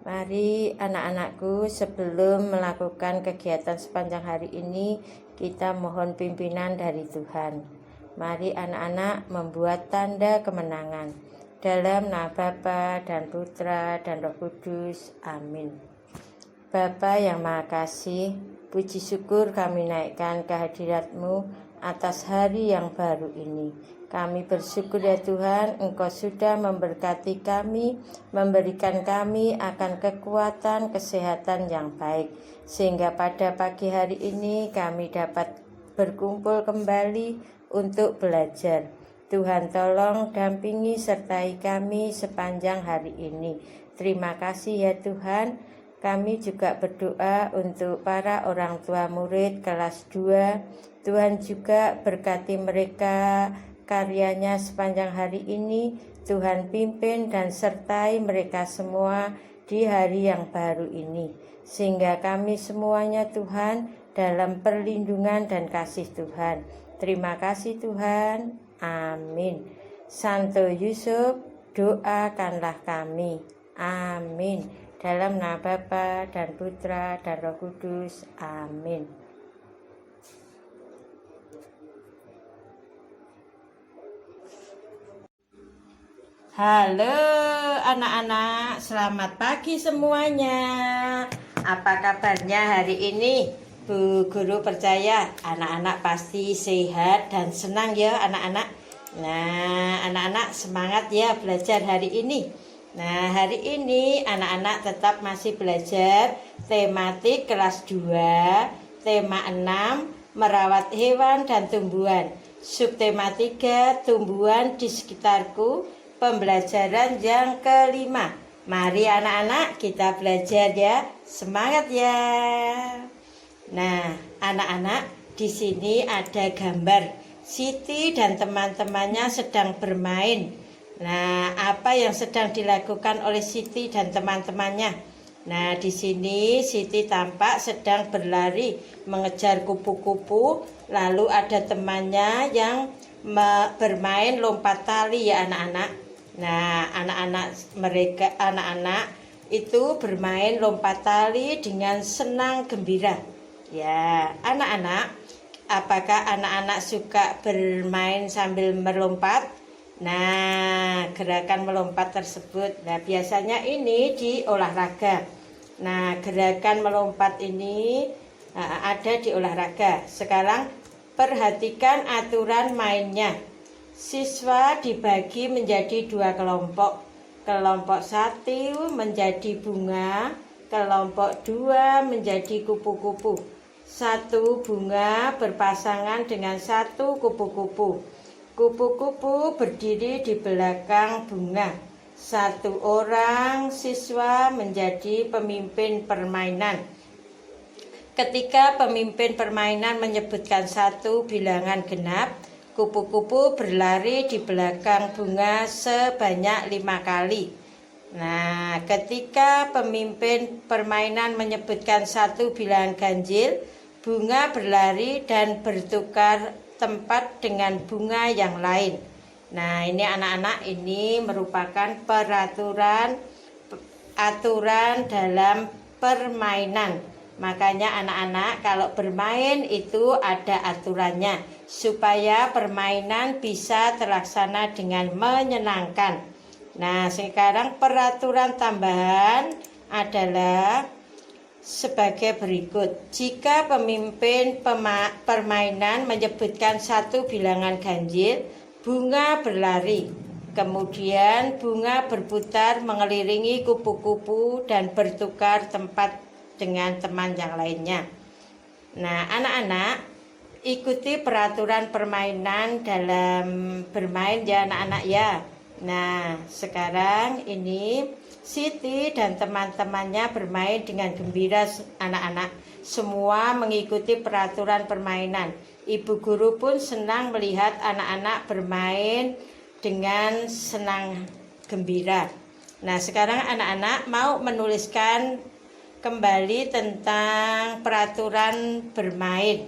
Mari anak-anakku, sebelum melakukan kegiatan sepanjang hari ini, kita mohon pimpinan dari Tuhan. Mari anak-anak membuat tanda kemenangan. Dalam nama Bapa dan Putra dan Roh Kudus. Amin. Bapa yang Maha Kasih, puji syukur kami naikkan kehadirat-Mu atas hari yang baru ini. Kami bersyukur ya Tuhan, Engkau sudah memberkati kami, memberikan kami akan kekuatan, kesehatan yang baik. Sehingga pada pagi hari ini kami dapat berkumpul kembali untuk belajar. Tuhan tolong dampingi sertai kami sepanjang hari ini. Terima kasih ya Tuhan. Kami juga berdoa untuk para orang tua murid kelas 2. Tuhan juga berkati mereka karyanya sepanjang hari ini. Tuhan pimpin dan sertai mereka semua di hari yang baru ini. Sehingga kami semuanya Tuhan dalam perlindungan dan kasih Tuhan. Terima kasih Tuhan. Amin. Santo Yusuf, doakanlah kami. Amin. Dalam nama Bapa dan Putra dan Roh Kudus. Amin. Halo anak-anak, selamat pagi semuanya. Apa kabarnya hari ini? Bu Guru percaya anak-anak pasti sehat dan senang ya anak-anak. Nah, anak-anak semangat ya belajar hari ini. Nah, hari ini anak-anak tetap masih belajar tematik kelas 2, tema 6, merawat hewan dan tumbuhan. Subtema 3, tumbuhan di sekitarku, pembelajaran yang kelima. Mari anak-anak kita belajar ya, semangat ya. Nah, anak-anak, di sini ada gambar Siti dan teman-temannya sedang bermain. Nah, apa yang sedang dilakukan oleh Siti dan teman-temannya? Nah, di sini Siti tampak sedang berlari mengejar kupu-kupu, lalu ada temannya yang bermain lompat tali ya anak-anak. Nah, anak-anak itu bermain lompat tali dengan senang gembira. Ya, anak-anak, apakah anak-anak suka bermain sambil melompat? Nah, gerakan melompat tersebut, nah biasanya ini di olahraga. Nah, gerakan melompat ini ada di olahraga. Sekarang perhatikan aturan mainnya. Siswa dibagi menjadi 2 kelompok. Kelompok 1 menjadi bunga, kelompok 2 menjadi kupu-kupu. 1 bunga berpasangan dengan 1 kupu-kupu. Kupu-kupu berdiri di belakang bunga. 1 orang siswa menjadi pemimpin permainan. Ketika pemimpin permainan menyebutkan 1 bilangan genap, kupu-kupu berlari di belakang bunga sebanyak 5 kali. Nah, ketika pemimpin permainan menyebutkan 1 bilangan ganjil, bunga berlari dan bertukar tempat dengan bunga yang lain. Nah, ini anak-anak, ini merupakan aturan dalam permainan. Makanya anak-anak kalau bermain itu ada aturannya supaya permainan bisa terlaksana dengan menyenangkan. Nah, sekarang peraturan tambahan adalah sebagai berikut. Jika pemimpin permainan menyebutkan 1 bilangan ganjil, bunga berlari. Kemudian bunga berputar mengelilingi kupu-kupu dan bertukar tempat dengan teman yang lainnya. Nah, anak-anak, ikuti peraturan permainan dalam bermain ya anak-anak ya. Nah, sekarang ini Siti dan teman-temannya bermain dengan gembira anak-anak. Semua mengikuti peraturan permainan. Ibu guru pun senang melihat anak-anak bermain dengan senang gembira. Nah, sekarang anak-anak mau menuliskan kembali tentang peraturan bermain.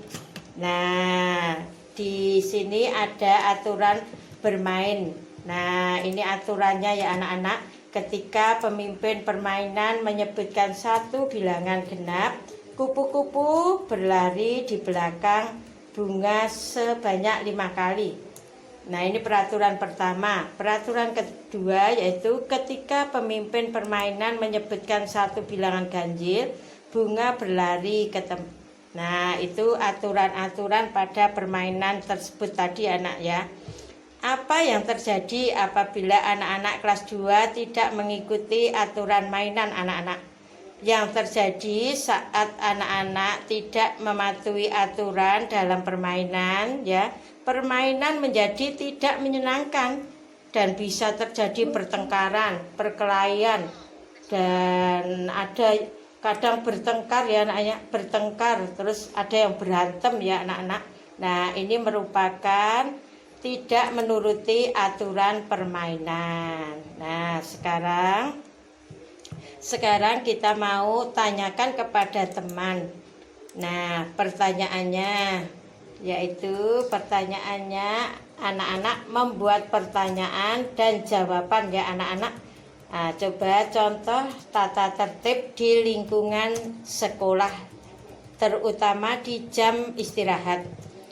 Nah, di sini ada aturan bermain. Nah, ini aturannya ya anak-anak. Ketika pemimpin permainan menyebutkan satu bilangan genap, kupu-kupu berlari di belakang bunga sebanyak 5 kali. Nah, ini peraturan pertama. Peraturan kedua yaitu ketika pemimpin permainan menyebutkan satu bilangan ganjil, bunga berlari ke tempat. Nah, itu aturan-aturan pada permainan tersebut tadi anak ya. Apa yang terjadi apabila anak-anak kelas 2 tidak mengikuti aturan mainan anak-anak? Yang terjadi saat anak-anak tidak mematuhi aturan dalam permainan ya, permainan menjadi tidak menyenangkan dan bisa terjadi pertengkaran, perkelahian, dan ada kadang bertengkar ya anak-anak, bertengkar terus ada yang berantem ya anak-anak. Nah, ini merupakan tidak menuruti aturan permainan. Nah, sekarang kita mau tanyakan kepada teman. Nah, pertanyaannya anak-anak membuat pertanyaan dan jawaban ya anak-anak. Nah, coba contoh tata tertib di lingkungan sekolah, terutama di jam istirahat.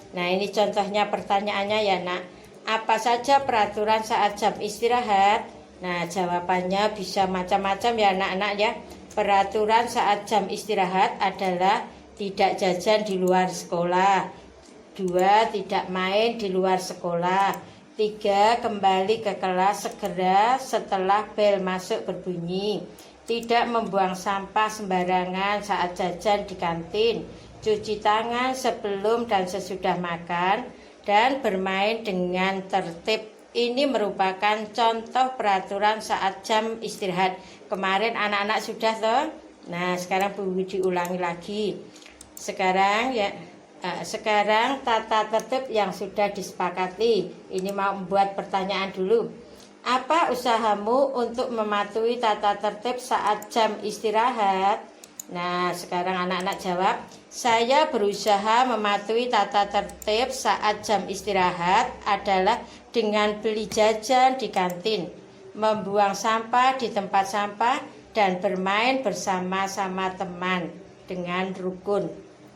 Nah, ini contohnya pertanyaannya ya nak. Apa saja peraturan saat jam istirahat? Nah, jawabannya bisa macam-macam ya anak-anak ya. Peraturan saat jam istirahat adalah tidak jajan di luar sekolah. 2. Tidak main di luar sekolah. 3. Kembali ke kelas segera setelah bel masuk berbunyi. Tidak membuang sampah sembarangan saat jajan di kantin. Cuci tangan sebelum dan sesudah makan, dan bermain dengan tertib. Ini merupakan contoh peraturan saat jam istirahat. Kemarin anak-anak sudah toh. Nah, sekarang Bu diulangi lagi. Sekarang tata tertib yang sudah disepakati. Ini mau membuat pertanyaan dulu. Apa usahamu untuk mematuhi tata tertib saat jam istirahat? Nah, sekarang anak-anak jawab, saya berusaha mematuhi tata tertib saat jam istirahat adalah dengan beli jajan di kantin, membuang sampah di tempat sampah, dan bermain bersama-sama teman dengan rukun.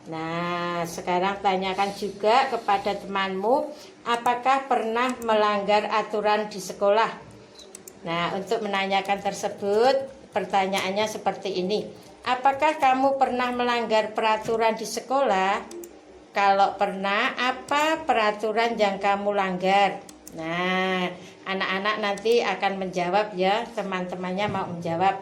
Nah, sekarang tanyakan juga kepada temanmu, apakah pernah melanggar aturan di sekolah? Nah, untuk menanyakan tersebut, pertanyaannya seperti ini. Apakah kamu pernah melanggar peraturan di sekolah? Kalau pernah, apa peraturan yang kamu langgar? Nah, anak-anak nanti akan menjawab ya, teman-temannya mau menjawab.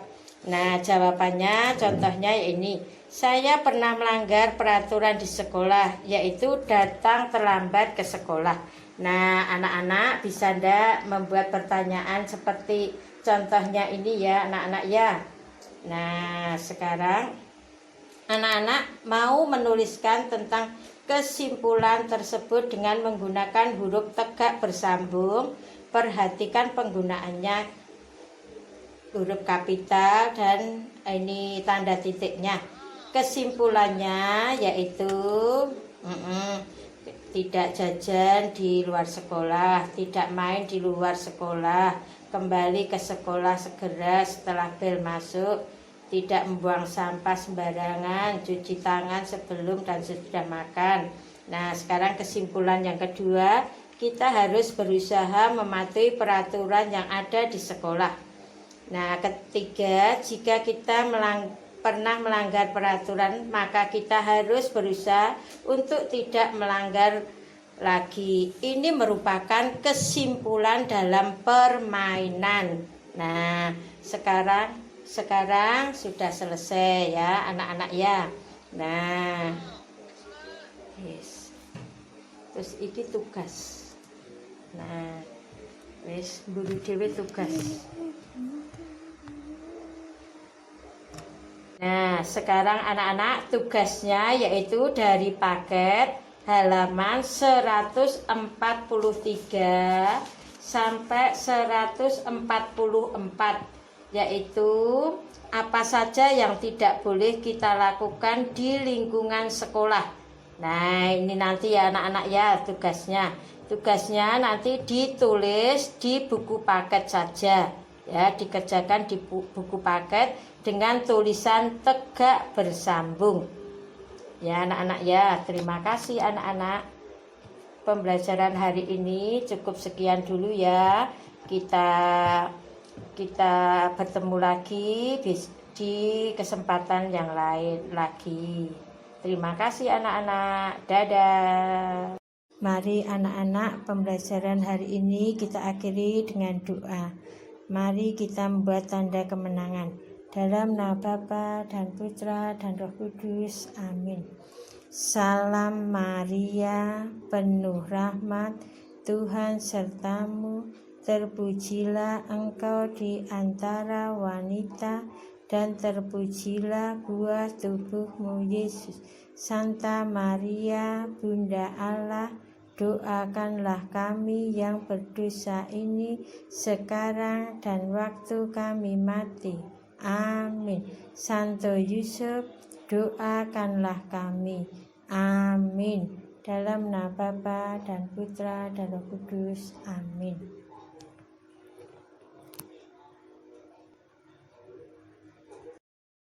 Nah, jawabannya contohnya ini. Saya pernah melanggar peraturan di sekolah, yaitu datang terlambat ke sekolah. Nah, anak-anak bisa ndak membuat pertanyaan seperti contohnya ini ya, anak-anak ya. Nah, sekarang anak-anak mau menuliskan tentang kesimpulan tersebut dengan menggunakan huruf tegak bersambung. Perhatikan penggunaannya, huruf kapital dan ini tanda titiknya. Kesimpulannya yaitu tidak jajan di luar sekolah, tidak main di luar sekolah, kembali ke sekolah segera setelah bel masuk, tidak membuang sampah sembarangan, cuci tangan sebelum dan sesudah makan. Nah, sekarang kesimpulan yang kedua, kita harus berusaha mematuhi peraturan yang ada di sekolah. Nah, ketiga, jika kita pernah melanggar peraturan, maka kita harus berusaha untuk tidak melanggar lagi. Ini merupakan kesimpulan dalam permainan. Nah, sekarang sudah selesai ya anak-anak ya. Nah, yes. Terus ini tugas. Nah, wis buru dhewe tugas. Nah, sekarang anak-anak tugasnya yaitu dari paket halaman 143 sampai 144, yaitu apa saja yang tidak boleh kita lakukan di lingkungan sekolah. Nah, ini nanti ya anak-anak ya tugasnya. Tugasnya nanti ditulis di buku paket saja Ya, dikerjakan di buku paket dengan tulisan tegak bersambung. Ya anak-anak ya, terima kasih anak-anak. Pembelajaran hari ini cukup sekian dulu ya. Kita bertemu lagi di kesempatan yang lain lagi. Terima kasih anak-anak. Dadah. Mari anak-anak, pembelajaran hari ini kita akhiri dengan doa. Mari kita membuat tanda kemenangan. Dalam nama Bapa dan Putra dan Roh Kudus. Amin. Salam Maria, penuh rahmat, Tuhan sertamu. Terpujilah engkau di antara wanita, dan terpujilah buah tubuhmu Yesus. Santa Maria, Bunda Allah, doakanlah kami yang berdosa ini sekarang dan waktu kami mati. Amin. Santo Yusuf, doakanlah kami. Amin. Dalam nama Bapa dan Putra dan Roh Kudus. Amin.